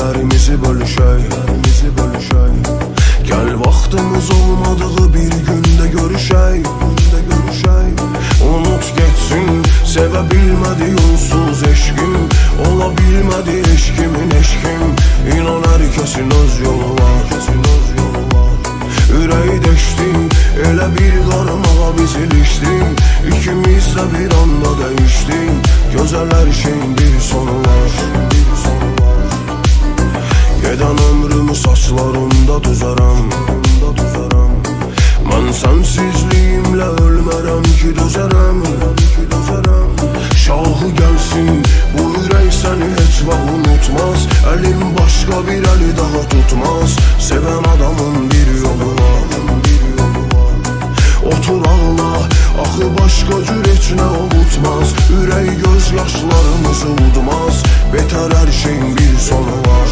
sirlərimizi bölüşək. Gəl vaxtımız olmadığı bir gündə görüşək. Unut geçsin, sevə bilmədi yolsuz eşkim. Ola bilmədi eşkimin eşkim. İnan hər kəsin öz yolu var. Ürəyi deşdi, elə bir qarmağa biz ilişdik. İkimiz də bir anda dəyişdik. Gözəl hər şeyin bir sonu var. Gedən ömrümü saçlarımda düzərəm. Mən sensizliyimlə ölmərəm ki dözərəm. Şahı gəlsin, bu ürək səni heç vaxt unutmaz. Əlim başqa bir əli daha tutmaz. Sevən adamın bir yolu var. Otur ağla, axı başqa cür heç nə ovutmaz. Ürək göz yaşlarımızı udmaz. Betər hər şeyin bir sonu var.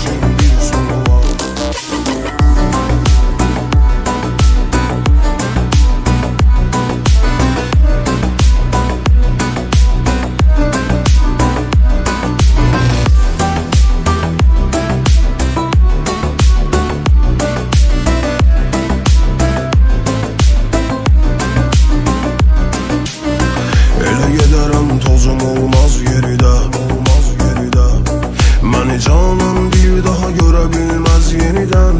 Tozum olmaz geridə. Məni canım bir daha görə bilməz yenidən.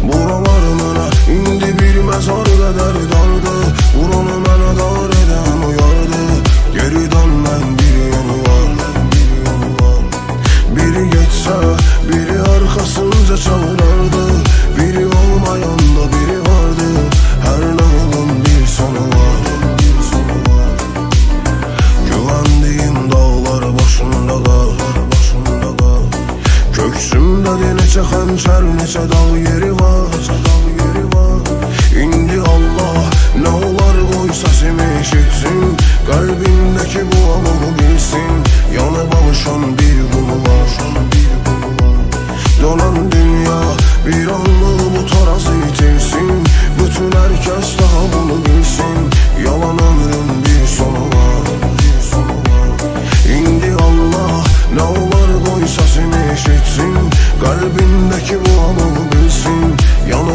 Buralar mənə indi bir məzar qədər dardı. Buranı mənə dar edən uyardı. Geri dönmən bir yolu var. Biri geçsə, biri arxasınca çağırardı. Biri olmayanda biri vardı. Hər nağılın bir sonu var. Köksümdə neçə xəncər, neçə dağ yeri var. İndi Allah nə olar qoy səsimi eşitsin. Qəlbimdəki bu alovu bilsin. Yanıb alışan bir qulu var. Dönən dünya bir anlıq bu tarazı itirsin. Bütün hər kəs daha bunu bilsin. Yalan ömrün bir sonu var. İndi Allah nə olar qoy səsimi eşitsin. Qəlbindəki bu alovu bilsin. Yanıb